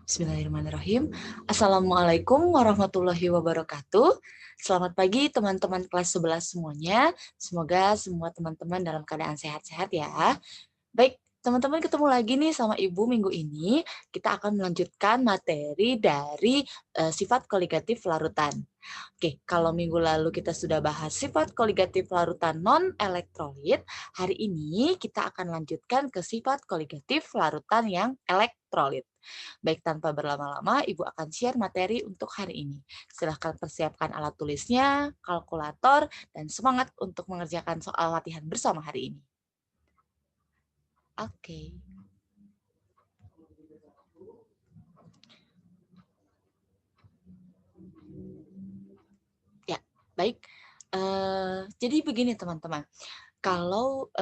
Bismillahirrahmanirrahim. Assalamualaikum warahmatullahi wabarakatuh. Selamat pagi teman-teman kelas 11 semuanya. Semoga semua teman-teman dalam keadaan sehat-sehat ya. Baik, teman-teman ketemu lagi nih sama Ibu minggu ini. Kita akan melanjutkan materi dari sifat koligatif larutan. Oke, kalau minggu lalu kita sudah bahas sifat koligatif larutan non-elektrolit, hari ini kita akan lanjutkan ke sifat koligatif larutan yang elektrolit. Baik, tanpa berlama-lama, Ibu akan share materi untuk hari ini. Silahkan persiapkan alat tulisnya, kalkulator, dan semangat untuk mengerjakan soal latihan bersama hari ini. Oke. Ya, baik. Jadi begini teman-teman. Kalau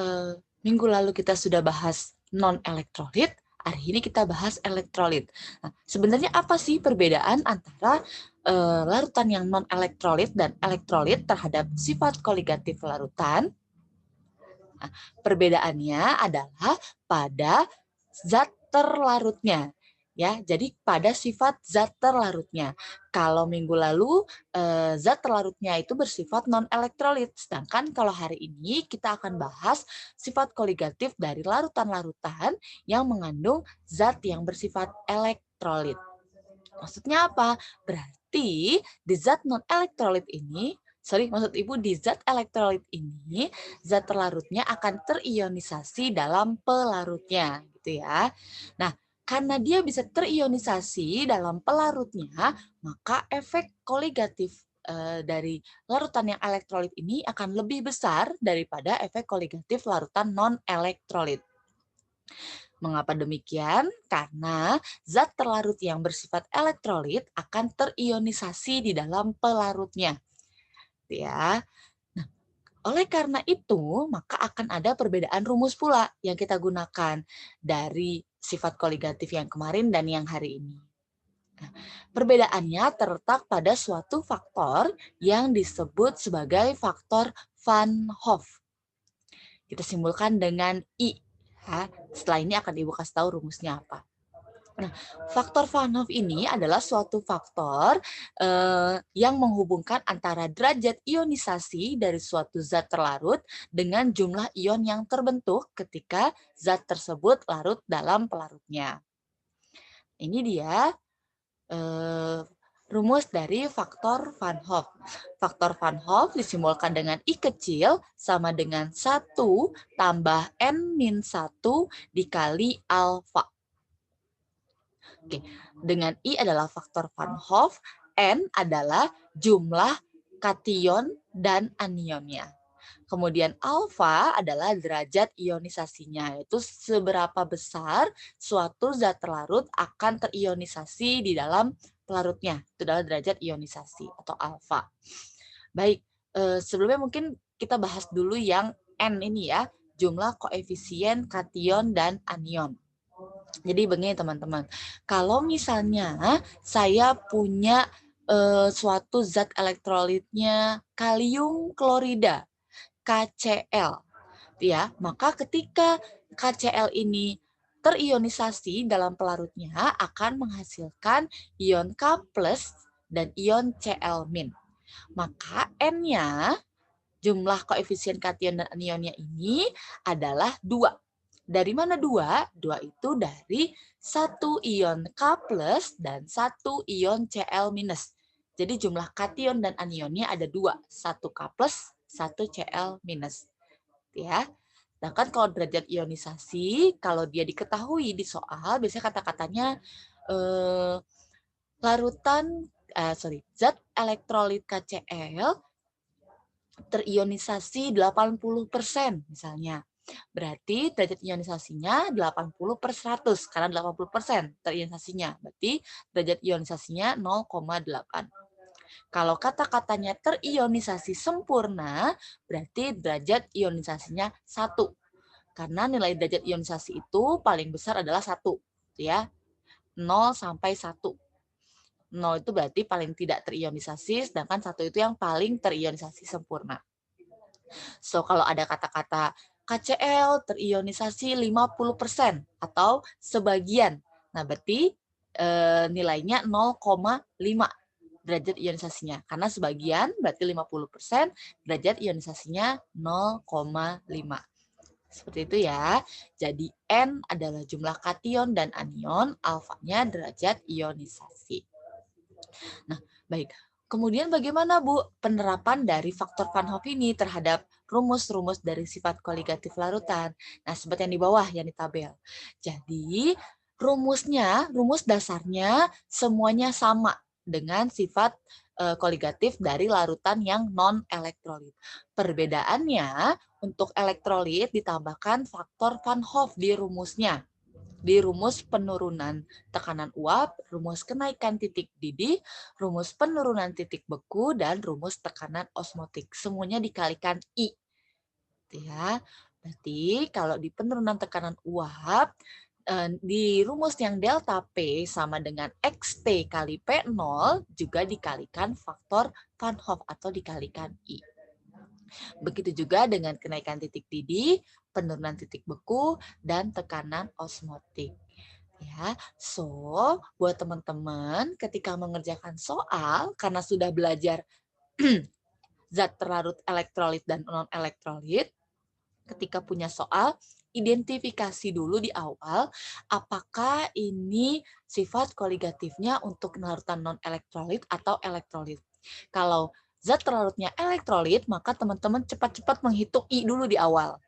minggu lalu kita sudah bahas non-elektrolit, hari ini kita bahas elektrolit. Nah, sebenarnya apa sih perbedaan antara larutan yang non-elektrolit dan elektrolit terhadap sifat koligatif larutan? Nah, perbedaannya adalah pada zat terlarutnya. Ya, jadi pada sifat zat terlarutnya. Kalau minggu lalu zat terlarutnya itu bersifat non-elektrolit, sedangkan kalau hari ini kita akan bahas sifat koligatif dari larutan-larutan yang mengandung zat yang bersifat elektrolit. Maksudnya apa? Berarti di zat non-elektrolit ini, maksud Ibu di zat elektrolit ini, zat terlarutnya akan terionisasi dalam pelarutnya, gitu ya. Nah, karena dia bisa terionisasi dalam pelarutnya, maka efek koligatif dari larutan yang elektrolit ini akan lebih besar daripada efek koligatif larutan non-elektrolit. Mengapa demikian? Karena zat terlarut yang bersifat elektrolit akan terionisasi di dalam pelarutnya. Ya. Nah, oleh karena itu, maka akan ada perbedaan rumus pula yang kita gunakan dari sifat koligatif yang kemarin dan yang hari ini. Nah, perbedaannya terletak pada suatu faktor yang disebut sebagai faktor Van Hoff. Kita simbolkan dengan I. Ya, setelah ini akan Ibu kasih tahu rumusnya apa. Nah, faktor Van Hoff ini adalah suatu faktor yang menghubungkan antara derajat ionisasi dari suatu zat terlarut dengan jumlah ion yang terbentuk ketika zat tersebut larut dalam pelarutnya. Ini dia rumus dari faktor Van Hoff. Faktor Van Hoff disimbolkan dengan I kecil sama dengan 1 tambah N-1 dikali alfa. Oke, dengan I adalah faktor Van Hoff, N adalah jumlah kation dan anionnya. Kemudian alfa adalah derajat ionisasinya, yaitu seberapa besar suatu zat terlarut akan terionisasi di dalam pelarutnya. Itu adalah derajat ionisasi atau alfa. Baik, sebelumnya mungkin kita bahas dulu yang N ini ya, jumlah koefisien kation dan anion. Jadi begini teman-teman, kalau misalnya saya punya suatu zat elektrolitnya kalium klorida, KCl, ya, maka ketika KCl ini terionisasi dalam pelarutnya akan menghasilkan ion K+ dan ion Cl-. Maka N-nya, jumlah koefisien kation dan anionnya ini adalah 2. Dari mana 2? 2 itu dari 1 ion K+ dan 1 ion Cl-. Jadi jumlah kation dan anionnya ada 2, 1 K+, 1 Cl-. Ya. Sedangkan kalau derajat ionisasi, kalau dia diketahui di soal, biasanya kata-katanya zat elektrolit KCl terionisasi 80% misalnya. Berarti derajat ionisasinya 80/100 karena 80% terionisasinya. Berarti derajat ionisasinya 0,8. Kalau kata-katanya terionisasi sempurna, berarti derajat ionisasinya 1. Karena nilai derajat ionisasi itu paling besar adalah 1. Ya. 0 sampai 1. 0 itu berarti paling tidak terionisasi, sedangkan 1 itu yang paling terionisasi sempurna. So, kalau ada kata-kata KCl terionisasi 50% atau sebagian. Nah, berarti nilainya 0,5 derajat ionisasinya. Karena sebagian berarti 50%, derajat ionisasinya 0,5. Seperti itu ya. Jadi N adalah jumlah kation dan anion, alfanya derajat ionisasi. Nah, baik. Kemudian bagaimana Bu penerapan dari faktor Van Hoff ini terhadap rumus-rumus dari sifat koligatif larutan? Nah, seperti yang di bawah yang di tabel. Jadi, rumus dasarnya semuanya sama dengan sifat koligatif dari larutan yang non-elektrolit. Perbedaannya, untuk elektrolit ditambahkan faktor Van Hoff di rumusnya. Di rumus penurunan tekanan uap, rumus kenaikan titik didih, rumus penurunan titik beku, dan rumus tekanan osmotik. Semuanya dikalikan I. Ya. Berarti kalau di penurunan tekanan uap, di rumus yang delta P sama dengan XT kali P0 juga dikalikan faktor Van Hoff atau dikalikan I. Begitu juga dengan kenaikan titik didih, penurunan titik beku, dan tekanan osmotik. Ya, so buat teman-teman ketika mengerjakan soal karena sudah belajar zat terlarut elektrolit dan non-elektrolit, ketika punya soal identifikasi dulu di awal apakah ini sifat koligatifnya untuk larutan non-elektrolit atau elektrolit. Kalau zat terlarutnya elektrolit, maka teman-teman cepat-cepat menghitung I dulu di awal.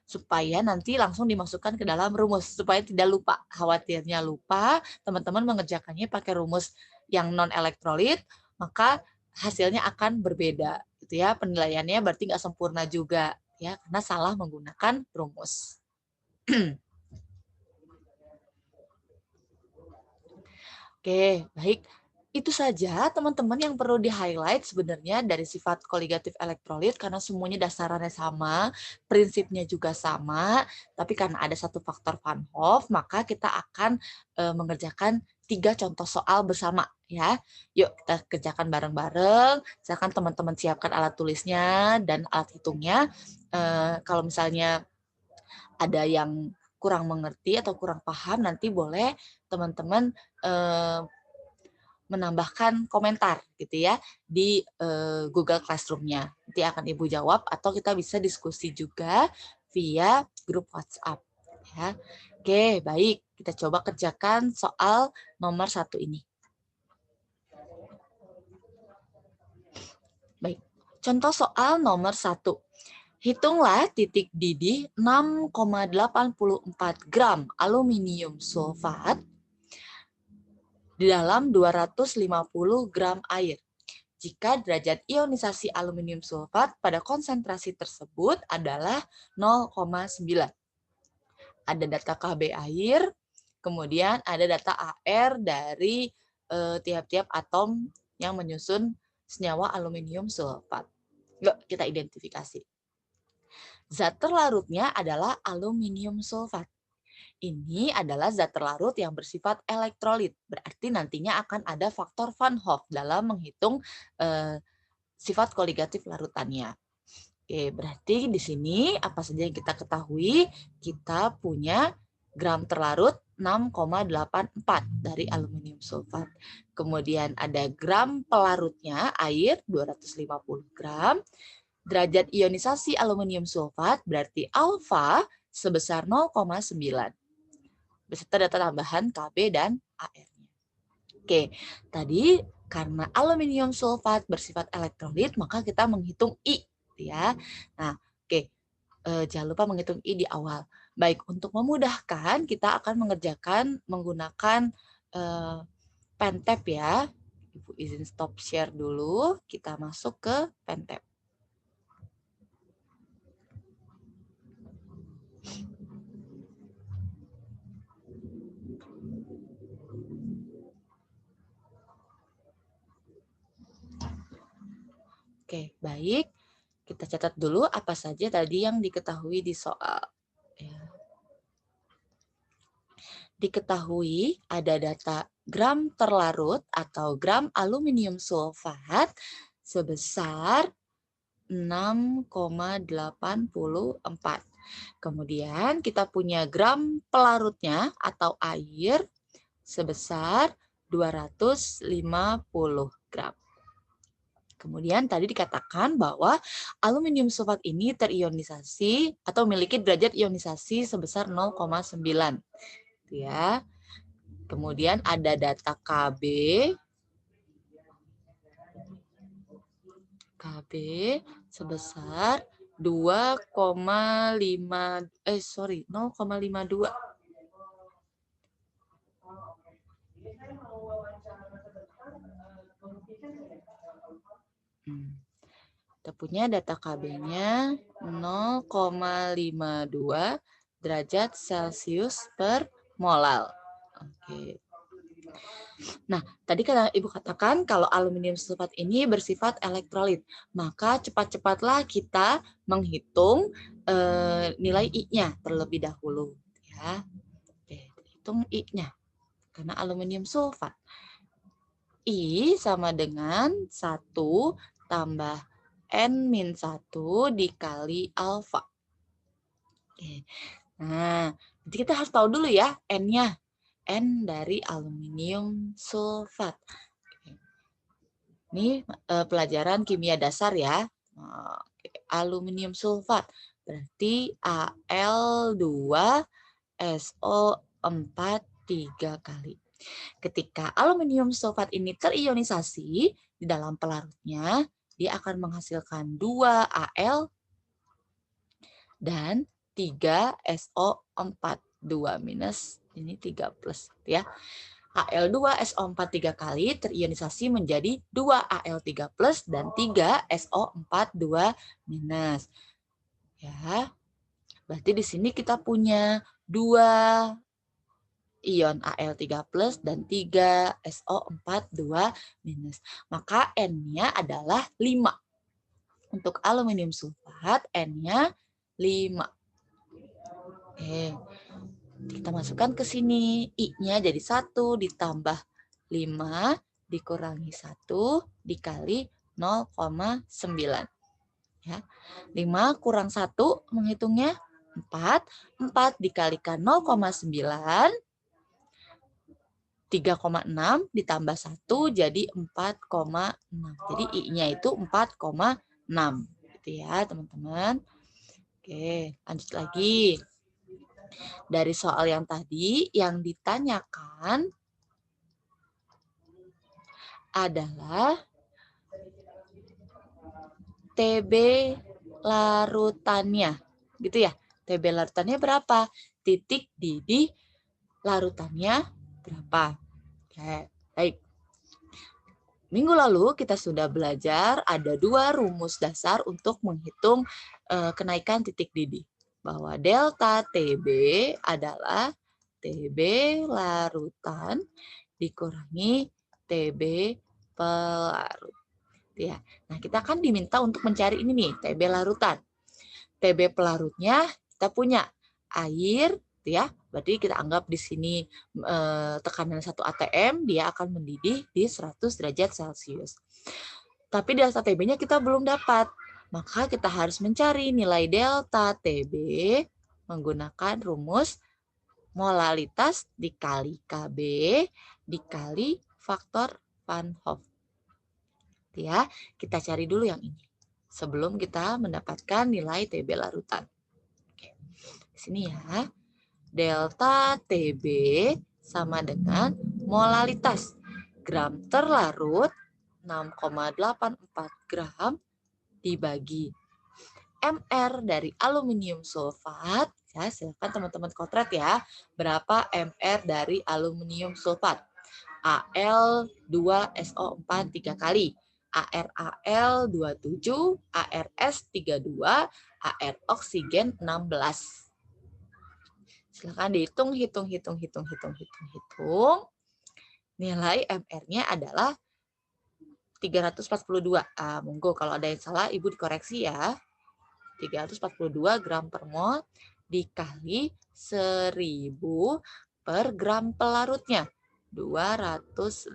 Supaya nanti langsung dimasukkan ke dalam rumus. Supaya tidak lupa. Khawatirnya lupa, teman-teman mengerjakannya pakai rumus yang non-elektrolit, maka hasilnya akan berbeda. Gitu ya. Penilaiannya berarti nggak sempurna juga. Ya, karena salah menggunakan rumus. Oke, baik. Itu saja teman-teman yang perlu di-highlight sebenarnya dari sifat koligatif elektrolit karena semuanya dasarannya sama, prinsipnya juga sama, tapi karena ada satu faktor Van Hoff, maka kita akan mengerjakan 3 contoh soal bersama ya. Yuk kita kerjakan bareng-bareng. Silakan teman-teman siapkan alat tulisnya dan alat hitungnya. Kalau misalnya ada yang kurang mengerti atau kurang paham, nanti boleh teman-teman menambahkan komentar gitu ya di Google Classroom-nya. Nanti akan Ibu jawab atau kita bisa diskusi juga via grup WhatsApp. Ya. Oke, baik. Kita coba kerjakan soal nomor 1 ini. Baik. Contoh soal nomor 1. Hitunglah titik didih 6,84 gram aluminium sulfat di dalam 250 gram air. Jika derajat ionisasi aluminium sulfat pada konsentrasi tersebut adalah 0,9. Ada data KB air, kemudian ada data AR dari tiap-tiap atom yang menyusun senyawa aluminium sulfat. Yuk kita identifikasi. Zat terlarutnya adalah aluminium sulfat. Ini adalah zat terlarut yang bersifat elektrolit. Berarti nantinya akan ada faktor Van Hoff dalam menghitung sifat koligatif larutannya. Oke, berarti di sini apa saja yang kita ketahui? Kita punya gram terlarut 6,84 dari aluminium sulfat. Kemudian ada gram pelarutnya air 250 gram. Derajat ionisasi aluminium sulfat berarti alfa sebesar 0,9. Beserta data tambahan Kb dan AR-nya. Oke, tadi karena aluminium sulfat bersifat elektrolit, maka kita menghitung I. Ya. Nah, oke. Jangan lupa menghitung I di awal. Baik, untuk memudahkan, kita akan mengerjakan menggunakan Pentap ya. Ibu izin stop share dulu. Kita masuk ke Pentap. Oke, baik. Kita catat dulu apa saja tadi yang diketahui di soal. Ya. Diketahui ada data gram terlarut atau gram aluminium sulfat sebesar 6,84. Kemudian kita punya gram pelarutnya atau air sebesar 250 gram. Kemudian tadi dikatakan bahwa aluminium sulfat ini terionisasi atau memiliki derajat ionisasi sebesar 0,9. Ya. Kemudian ada data KB. KB sebesar 0,52. Kita punya data KB-nya 0,52 derajat Celcius per molal. Oke. Nah, tadi Ibu katakan kalau aluminium sulfat ini bersifat elektrolit, maka cepat-cepatlah kita menghitung nilai I-nya terlebih dahulu. Ya. Oke, hitung I-nya karena aluminium sulfat. I sama dengan 1 tambah N-1 dikali alfa. Oke. Nah, jadi kita harus tahu dulu ya N-nya. N dari aluminium sulfat. Ini pelajaran kimia dasar ya. Aluminium sulfat. Berarti Al2SO4 3 kali. Ketika aluminium sulfat ini terionisasi di dalam pelarutnya, dia akan menghasilkan 2 Al dan 3 SO4. 2 minus, ini 3 plus. Ya. Al2SO4 3 kali terionisasi menjadi 2 Al3 plus dan 3 SO4 2 minus. Ya. Berarti di sini kita punya 2 ion Al3 plus dan 3 SO4 2 minus. Maka N-nya adalah 5. Untuk aluminium sulfat N-nya 5. Oke. Kita masukkan ke sini. I-nya jadi 1 ditambah 5 dikurangi 1 dikali 0,9. Ya. 5 kurang 1 menghitungnya 4. 4 dikalikan 0,9. 3,6 ditambah 1 jadi 4,6. Jadi I-nya itu 4,6. Gitu ya, teman-teman. Oke, lanjut lagi. Dari soal yang tadi, yang ditanyakan adalah TB larutannya. Gitu ya. TB larutannya berapa? Titik didih larutannya berapa? Oke, baik. Minggu lalu kita sudah belajar ada 2 rumus dasar untuk menghitung kenaikan titik didih. Bahwa delta TB adalah TB larutan dikurangi TB pelarut. Ya. Nah, kita kan diminta untuk mencari ini nih, TB larutan. TB pelarutnya kita punya air, ya. Berarti kita anggap di sini tekanan 1 atm, dia akan mendidih di 100 derajat Celcius. Tapi delta TB-nya kita belum dapat. Maka kita harus mencari nilai delta TB menggunakan rumus molalitas dikali KB dikali faktor Van Hoff. Ya, kita cari dulu yang ini sebelum kita mendapatkan nilai TB larutan. Oke. Di sini ya. Delta TB sama dengan molalitas gram terlarut 6,84 gram dibagi MR dari aluminium sulfat. Ya, silakan teman-teman kotret ya. Berapa MR dari aluminium sulfat? Al2SO4 3 kali. ArAl 27, ArS 32, Ar oksigen 16. Silakan dihitung, hitung. Nilai MR-nya adalah 342. Monggo kalau ada yang salah Ibu dikoreksi ya. 342 gram per mol dikali 1000 per gram pelarutnya. 250.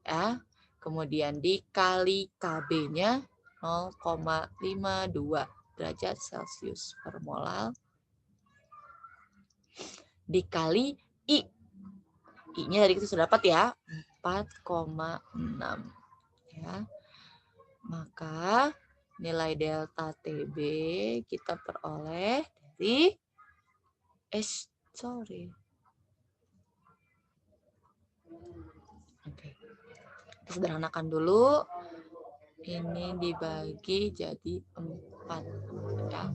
Ya. Kemudian dikali KB-nya 0,52 derajat Celcius per molal. Dikali I. I-nya tadi kita sudah dapat ya, 4,6. Ya. Maka nilai delta TB kita peroleh dari Oke. Kita sederhanakan dulu. Ini dibagi jadi 4. Ya.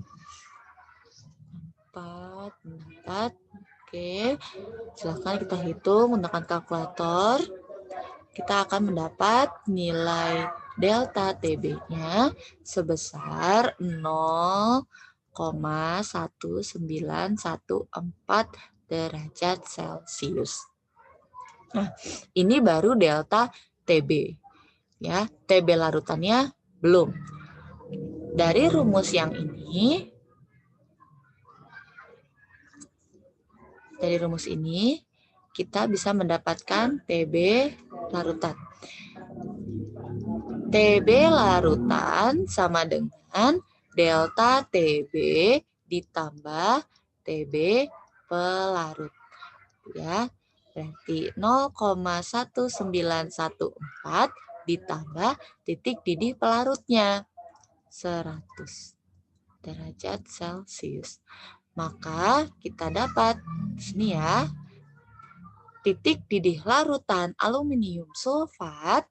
4. Oke. Silahkan kita hitung menggunakan kalkulator. Kita akan mendapat nilai delta TB-nya sebesar 0,1914 derajat Celcius. Nah, ini baru delta TB. Ya, TB larutannya belum. Dari rumus yang ini, kita bisa mendapatkan TB larutan. TB larutan sama dengan delta TB ditambah TB pelarut. Ya, berarti 0,1914 ditambah titik didih pelarutnya 100 derajat Celcius. Maka kita dapat di sini ya, titik didih larutan aluminium sulfat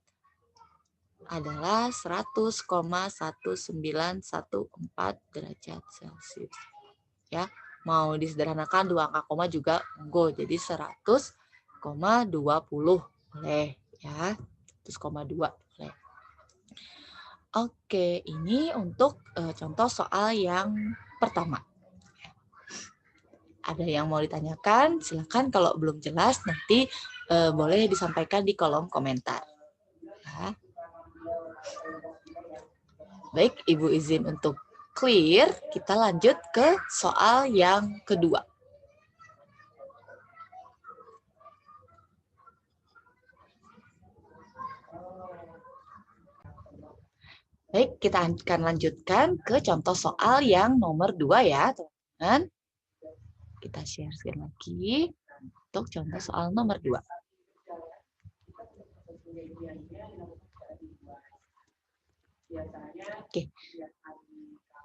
adalah 100,1914 derajat Celcius. Ya, mau disederhanakan 2 angka koma juga go, jadi 100,20 boleh ya. 100,2 boleh. Oke, ini untuk contoh soal yang pertama. Ada yang mau ditanyakan? Silakan, kalau belum jelas nanti boleh disampaikan di kolom komentar. Ya. Baik, Ibu izin untuk clear, kita lanjut ke soal yang kedua. Baik, kita akan lanjutkan ke contoh soal yang nomor 2 ya, teman-teman. Kita share screen lagi untuk contoh soal nomor 2. Oke.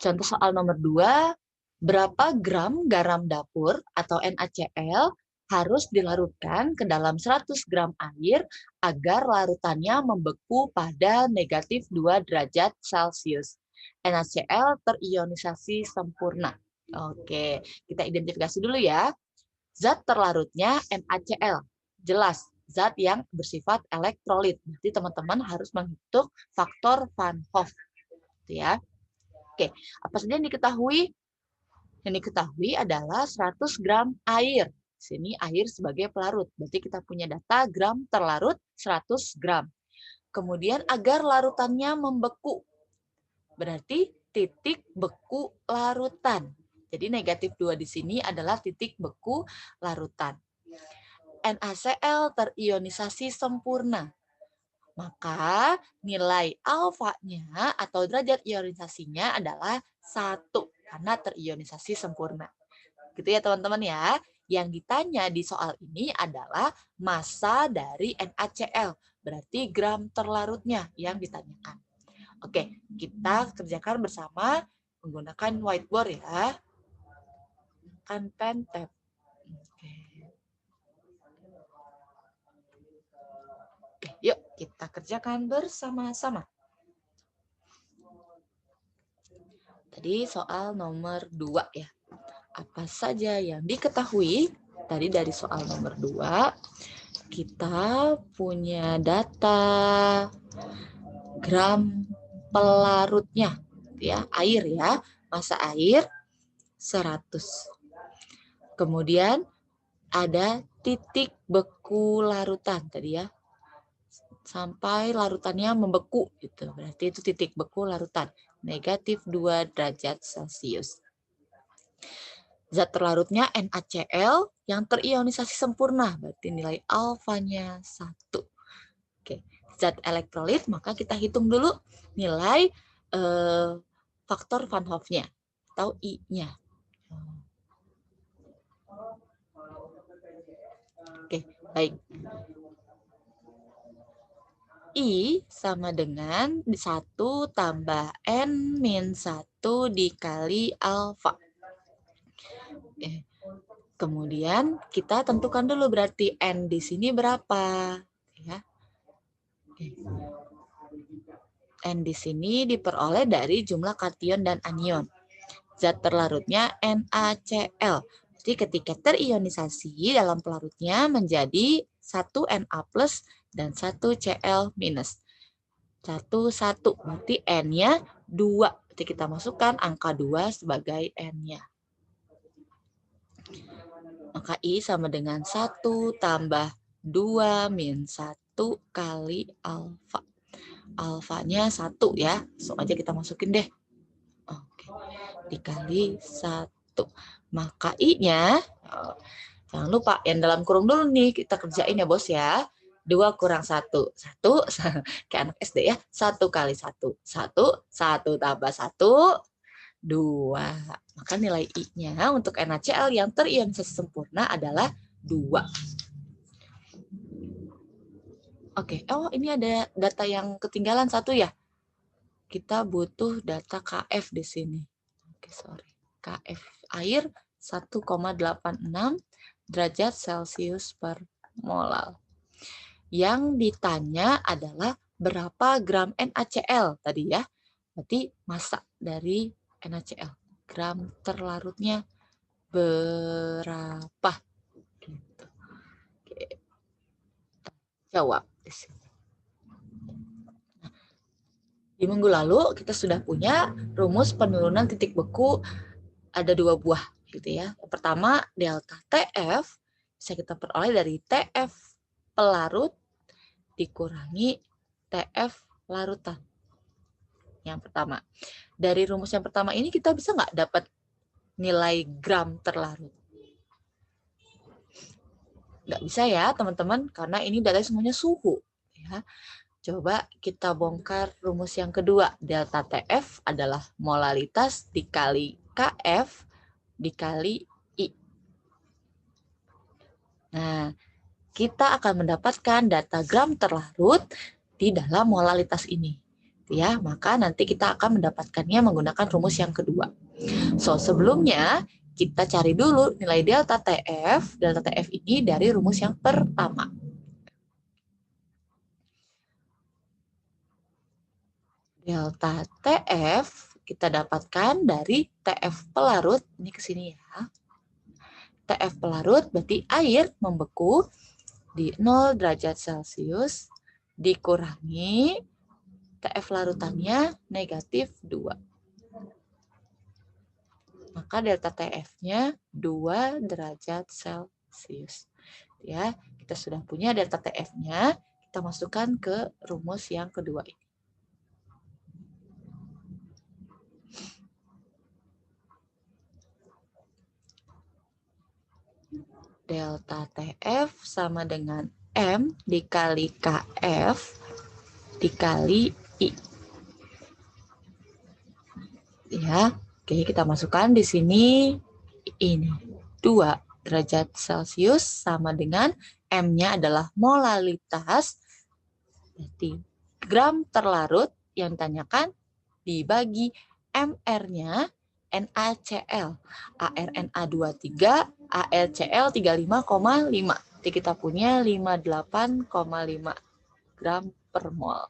Contoh soal nomor 2, berapa gram garam dapur atau NaCl harus dilarutkan ke dalam 100 gram air agar larutannya membeku pada negatif 2 derajat Celcius. NaCl terionisasi sempurna. Oke, kita identifikasi dulu ya. Zat terlarutnya NaCl. Jelas, zat yang bersifat elektrolit. Berarti teman-teman harus menghitung faktor Van Hoff. Gitu ya. Oke, apa saja yang diketahui? Yang diketahui adalah 100 gram air. Sini air sebagai pelarut. Berarti kita punya data gram terlarut 100 gram. Kemudian agar larutannya membeku. Berarti titik beku larutan. Jadi negatif 2 di sini adalah titik beku larutan. NaCl terionisasi sempurna. Maka nilai alfanya atau derajat ionisasinya adalah 1 karena terionisasi sempurna. Gitu ya teman-teman ya. Yang ditanya di soal ini adalah massa dari NaCl. Berarti gram terlarutnya yang ditanyakan. Oke, kita kerjakan bersama menggunakan whiteboard ya. Kan pen tab. Oke, yuk kita kerjakan bersama-sama. Tadi soal nomor 2 ya. Apa saja yang diketahui tadi dari soal nomor 2? Kita punya data gram pelarutnya ya, air ya, massa air 100. Kemudian ada titik beku larutan tadi ya, sampai larutannya membeku gitu. Berarti itu titik beku larutan, negatif 2 derajat Celcius. Zat terlarutnya NaCl yang terionisasi sempurna, berarti nilai alfanya 1. Oke, zat elektrolit, maka kita hitung dulu nilai faktor Van Hoff-nya atau I-nya. Oke, baik. I sama dengan 1 tambah N min 1 dikali alfa. Kemudian kita tentukan dulu berarti N di sini berapa. Ya. N di sini diperoleh dari jumlah kation dan anion. Zat terlarutnya NaCl. Jadi ketika terionisasi dalam pelarutnya menjadi 1 Na plus dan 1 Cl minus. 1, 1. Berarti N-nya 2. Berarti kita masukkan angka 2 sebagai N-nya. Maka I sama dengan 1 tambah 2 min 1 kali alfa. Alfanya 1 ya. Langsung aja kita masukin deh. Oke. Dikali 1. Maka I-nya, jangan lupa yang dalam kurung dulu nih kita kerjain ya bos ya. 2 kurang 1. 1, kayak anak SD ya. 1 kali 1. 1, 1 tambah 1, 2. Maka nilai I-nya untuk NaCl yang terionisasi sempurna adalah 2. Oke, oh ini ada data yang ketinggalan 1 ya. Kita butuh data KF di sini. Oke, sorry. KF air 1,86 derajat Celcius per molal. Yang ditanya adalah berapa gram NaCl tadi ya. Berarti massa dari NaCl. Gram terlarutnya berapa? Gitu. Oke. Jawab di sini. Di minggu lalu kita sudah punya rumus penurunan titik beku ada 2 buah gitu ya. Yang pertama delta TF bisa kita peroleh dari TF pelarut dikurangi TF larutan. Yang pertama. Dari rumus yang pertama ini kita bisa nggak dapat nilai gram terlarut? Nggak bisa ya teman-teman, karena ini data semuanya suhu. Ya. Coba kita bongkar rumus yang kedua. Delta TF adalah molalitas dikali KF dikali I. Nah, kita akan mendapatkan data gram terlarut di dalam molalitas ini. Ya, maka nanti kita akan mendapatkannya menggunakan rumus yang kedua. So, sebelumnya kita cari dulu nilai delta TF. Delta TF ini dari rumus yang pertama. Delta TF kita dapatkan dari TF pelarut. Ini ke sini ya. TF pelarut berarti air membeku di 0 derajat Celcius dikurangi TF larutannya negatif 2. Maka delta TF-nya 2 derajat Celcius. Ya, kita sudah punya delta TF-nya, kita masukkan ke rumus yang kedua ini. Delta TF sama dengan M dikali KF dikali I. Ya, oke kita masukkan di sini ini 2 derajat Celcius sama dengan M-nya adalah molalitas. Berarti gram terlarut yang ditanyakan dibagi MR-nya NaCl. ArNa23, AlCl 35,5. Jadi kita punya 58,5 gram per mol.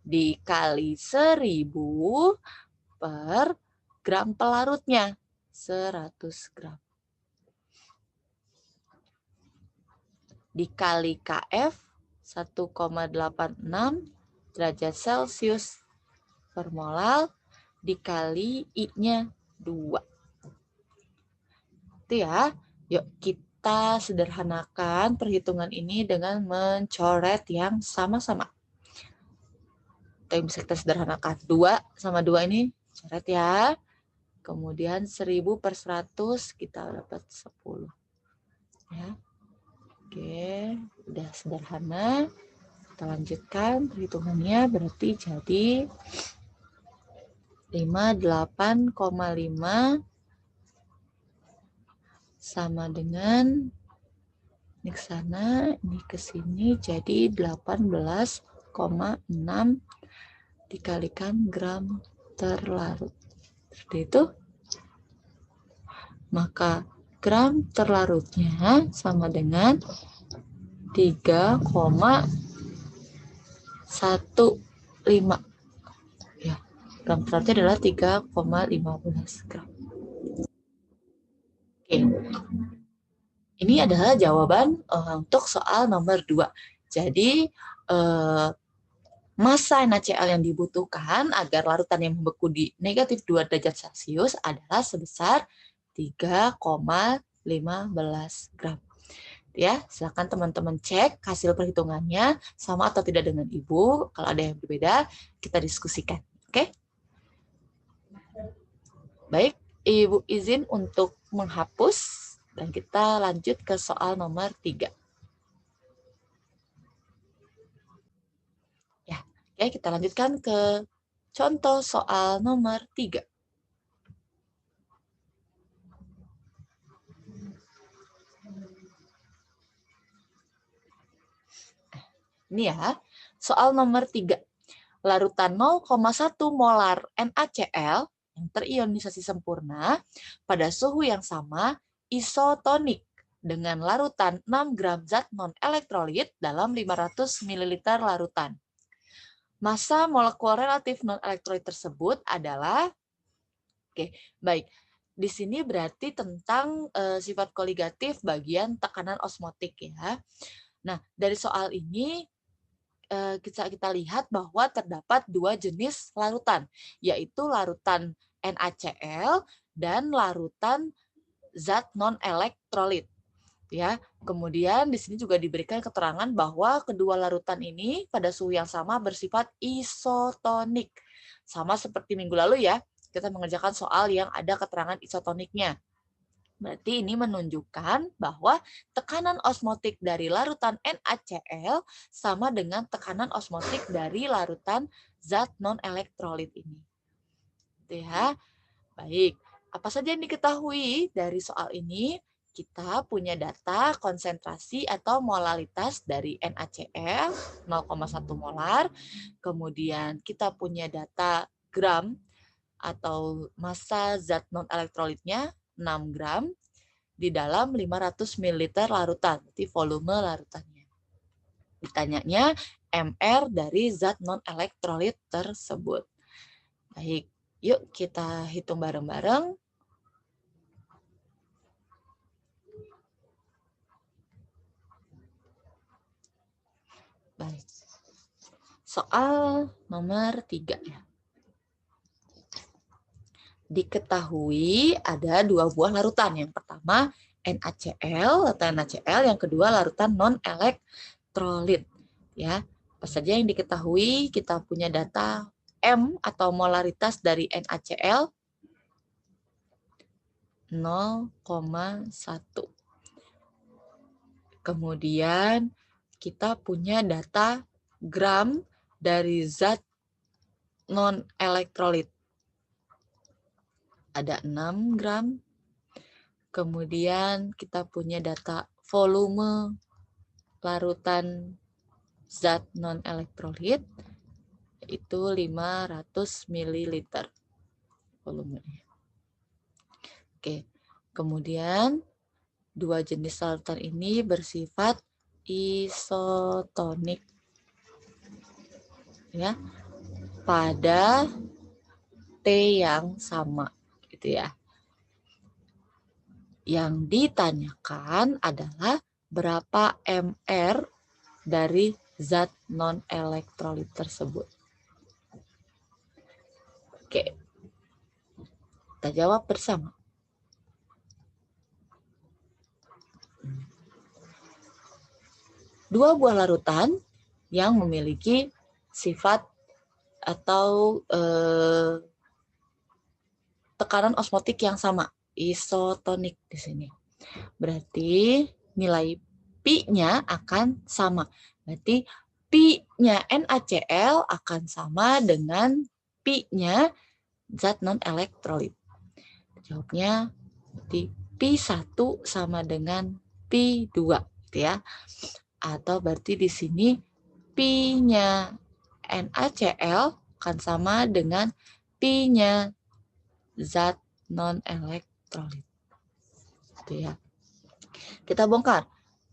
Dikali 1000 per gram pelarutnya, 100 gram. Dikali KF, 1,86 derajat Celcius per molal, dikali I-nya 2. Itu ya. Yuk kita sederhanakan perhitungan ini dengan mencoret yang sama-sama. Itu yang bisa kita sederhanakan. 2 sama 2 ini coret ya. Kemudian 1000 per 100 kita dapat 10. Ya. Oke, udah sederhana. Kita lanjutkan perhitungannya, berarti jadi 58,5 sama dengan Ini ke sana, ini ke sini, jadi 18,6 dikalikan gram terlarut. Seperti itu. Maka gram terlarutnya sama dengan 3,15. Ya, gram terlarutnya adalah 3,15 gram. Oke. Ini adalah jawaban untuk soal nomor 2. Jadi, massa NaCl yang dibutuhkan agar larutan yang membeku di negatif 2 derajat Celcius adalah sebesar 3,15 gram. Ya, silakan teman-teman cek hasil perhitungannya sama atau tidak dengan Ibu. Kalau ada yang berbeda, kita diskusikan. Oke? Baik, Ibu izin untuk menghapus dan kita lanjut ke soal nomor 3. Ya, oke, kita lanjutkan ke contoh soal nomor 3. Ini ya, soal nomor 3. Larutan 0,1 molar NaCl yang terionisasi sempurna pada suhu yang sama isotonik dengan larutan 6 gram zat non-elektrolit dalam 500 ml larutan. Massa molekul relatif non-elektrolit tersebut adalah, oke, baik. Di sini berarti tentang sifat koligatif bagian tekanan osmotik ya. Nah, dari soal ini kita lihat bahwa terdapat 2 jenis larutan, yaitu larutan NaCl dan larutan zat non-elektrolit. Ya, kemudian di sini juga diberikan keterangan bahwa kedua larutan ini pada suhu yang sama bersifat isotonik. Sama seperti minggu lalu ya, kita mengerjakan soal yang ada keterangan isotoniknya. Berarti ini menunjukkan bahwa tekanan osmotik dari larutan NaCl sama dengan tekanan osmotik dari larutan zat non-elektrolit ini. Itu ya. Baik, apa saja yang diketahui dari soal ini? Kita punya data konsentrasi atau molalitas dari NaCl 0,1 molar. Kemudian kita punya data gram atau massa zat non-elektrolitnya 6 gram di dalam 500 ml larutan, berarti volume larutannya. Ditanyanya MR dari zat non-elektrolit tersebut. Baik, yuk kita hitung bareng-bareng. Baik. Soal nomor 3 ya. Diketahui ada 2 buah larutan. Yang pertama NaCl, larutan NaCl, yang kedua larutan non-elektrolit. Ya, apa saja yang diketahui? Kita punya data M atau molaritas dari NaCl 0,1. Kemudian kita punya data gram dari zat non-elektrolit. Ada 6 gram. Kemudian kita punya data volume larutan zat non-elektrolit, itu 500 ml volumenya. Oke, kemudian 2 jenis larutan ini bersifat isotonik ya, pada T yang sama gitu ya. Yang ditanyakan adalah berapa MR dari zat non-elektrolit tersebut. Oke, kita jawab bersama. Dua buah larutan yang memiliki sifat atau tekanan osmotik yang sama, isotonik di sini. Berarti nilai Pi-nya akan sama. Berarti Pi-nya NaCl akan sama dengan Pi-nya zat non-elektrolit. Jawabnya berarti Pi1 sama dengan Pi2. gitu ya. Atau berarti di sini pi-nya NaCl akan sama dengan pi-nya zat non-elektrolit. Gitu ya. Kita bongkar.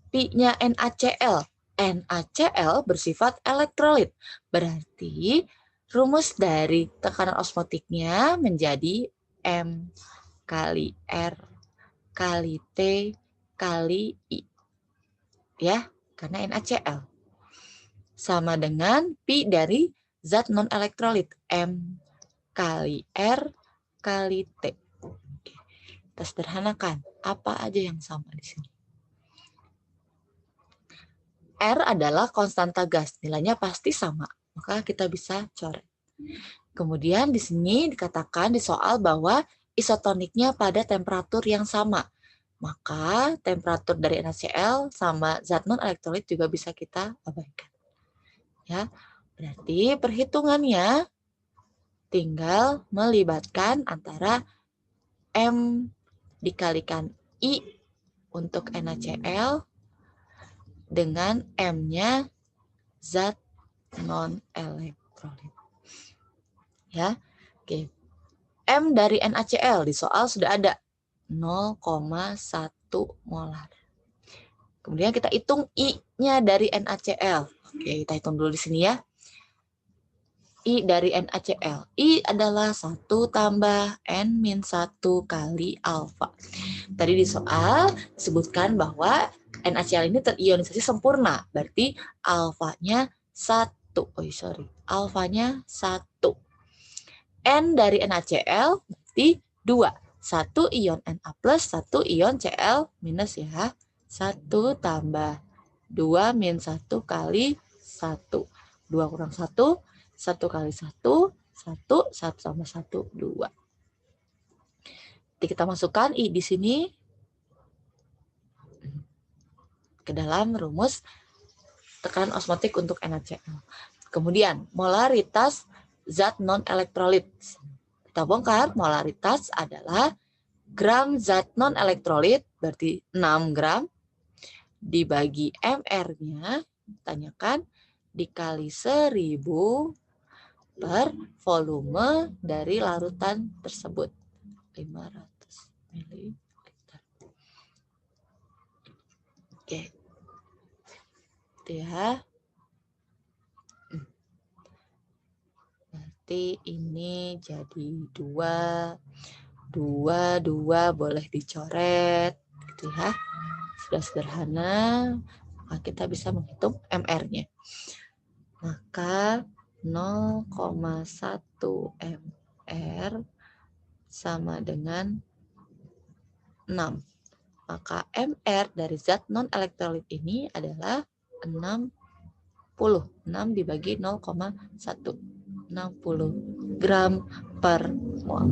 Pi-nya NaCl. NaCl bersifat elektrolit. Berarti rumus dari tekanan osmotiknya menjadi M kali R kali T kali I. Ya, karena NaCl. Sama dengan pi dari zat non-elektrolit. M kali R kali T. Oke. Kita sederhanakan. Apa aja yang sama di sini? R adalah konstanta gas, nilainya pasti sama, maka kita bisa coret. Kemudian di sini dikatakan di soal bahwa isotoniknya pada temperatur yang sama, maka temperatur dari NaCl sama zat non-elektrolit juga bisa kita abaikan. Ya, berarti perhitungannya tinggal melibatkan antara M dikalikan I untuk NaCl dengan M-nya zat non-elektrolit. Ya, oke. M dari NaCl di soal sudah ada 0,1 molar. Kemudian kita hitung I-nya dari NaCl. Oke, kita hitung dulu di sini ya. I dari NaCl. I adalah 1 tambah N-1 kali alfa. Tadi di soal disebutkan bahwa NaCl ini terionisasi sempurna. Berarti alfanya 1. Alfanya 1. N dari NaCl berarti 2. 1 ion Na plus, 1 ion Cl minus ya. 1 tambah 2 min 1 kali 1. 2 kurang 1, 1 kali 1, 1, 1 tambah 1, 2. Jadi kita masukkan I di sini ke dalam rumus tekanan osmotik untuk NaCl. Kemudian molaritas zat non-elektrolit. Kita bongkar, molaritas adalah gram zat non-elektrolit, berarti 6 gram, dibagi MR-nya, tanyakan, dikali 1000 per volume dari larutan tersebut. 500 ml. Oke. Itu ya. Berarti ini jadi 2 boleh dicoret gitu ya. Sudah sederhana, maka kita bisa menghitung MR-nya. Maka 0,1 MR sama dengan 6. Maka MR dari zat non-elektrolit ini adalah 60. 6 dibagi 0,1. 60 gram per mol.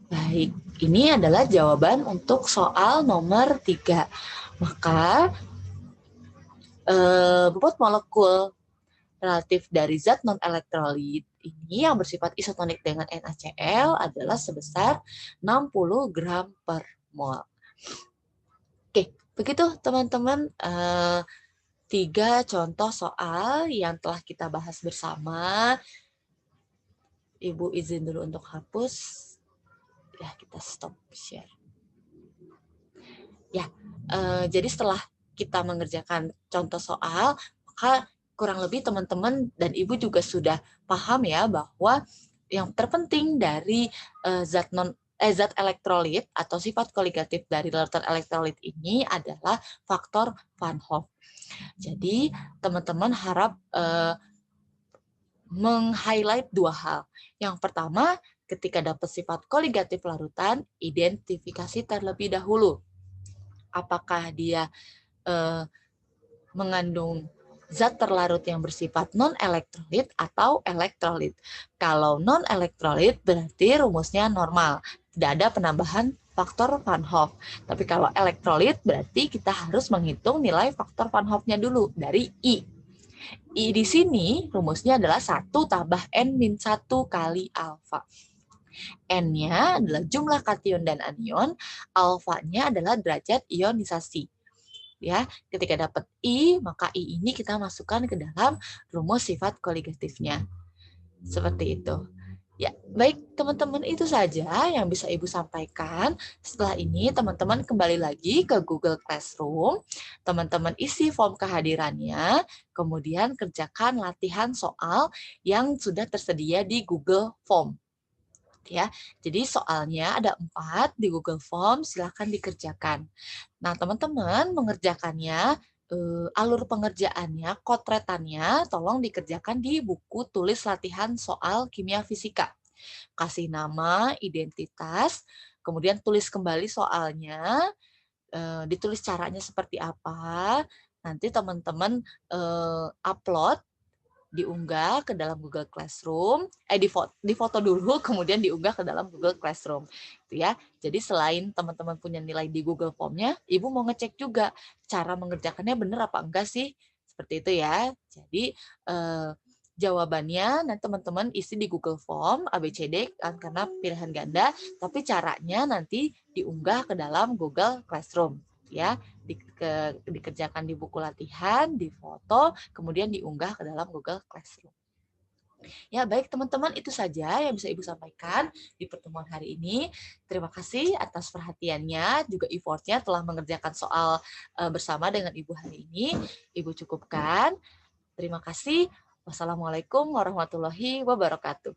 Baik, ini adalah jawaban untuk soal nomor 3. Maka bobot molekul relatif dari zat non-elektrolit ini yang bersifat isotonik dengan NaCl adalah sebesar 60 gram per mol. Oke, begitu teman-teman 3 contoh soal yang telah kita bahas bersama. Ibu izin dulu untuk hapus. Ya, kita stop share. Ya, jadi setelah kita mengerjakan contoh soal, maka kurang lebih teman-teman dan Ibu juga sudah paham ya bahwa yang terpenting dari zat elektrolit atau sifat koligatif dari larutan elektrolit ini adalah faktor Van Hoff. Jadi teman-teman harap meng-highlight 2 hal. Yang pertama, ketika dapat sifat koligatif larutan, identifikasi terlebih dahulu. Apakah dia mengandung zat terlarut yang bersifat non-elektrolit atau elektrolit. Kalau non-elektrolit berarti rumusnya normal. Tidak ada penambahan faktor Van Hoff. Tapi kalau elektrolit berarti kita harus menghitung nilai faktor Van Hoff-nya dulu dari I. I di sini rumusnya adalah 1 tambah N-1 kali alfa. N-nya adalah jumlah kation dan anion, alfanya adalah derajat ionisasi. Ya, ketika dapat I, maka I ini kita masukkan ke dalam rumus sifat koligatifnya. Seperti itu. Ya, baik teman-teman, itu saja yang bisa Ibu sampaikan. Setelah ini teman-teman kembali lagi ke Google Classroom. Teman-teman isi form kehadirannya, kemudian kerjakan latihan soal yang sudah tersedia di Google Form. Ya, jadi soalnya ada 4 di Google Form, silakan dikerjakan. Nah, teman-teman mengerjakannya, alur pengerjaannya, kotretannya, tolong dikerjakan di buku tulis latihan soal kimia fisika. Kasih nama, identitas, kemudian tulis kembali soalnya, ditulis caranya seperti apa, nanti teman-teman upload, diunggah ke dalam Google Classroom, di foto dulu, kemudian diunggah ke dalam Google Classroom. Itu ya. Jadi selain teman-teman punya nilai di Google Form-nya, Ibu mau ngecek juga cara mengerjakannya benar apa enggak sih. Seperti itu ya. Jadi jawabannya nanti teman-teman isi di Google Form ABCD karena pilihan ganda, tapi caranya nanti diunggah ke dalam Google Classroom ya, dikerjakan di buku latihan, difoto, kemudian diunggah ke dalam Google Classroom. Ya, baik teman-teman, itu saja yang bisa Ibu sampaikan di pertemuan hari ini. Terima kasih atas perhatiannya, juga effortnya telah mengerjakan soal bersama dengan Ibu hari ini. Ibu cukupkan. Terima kasih. Wassalamualaikum warahmatullahi wabarakatuh.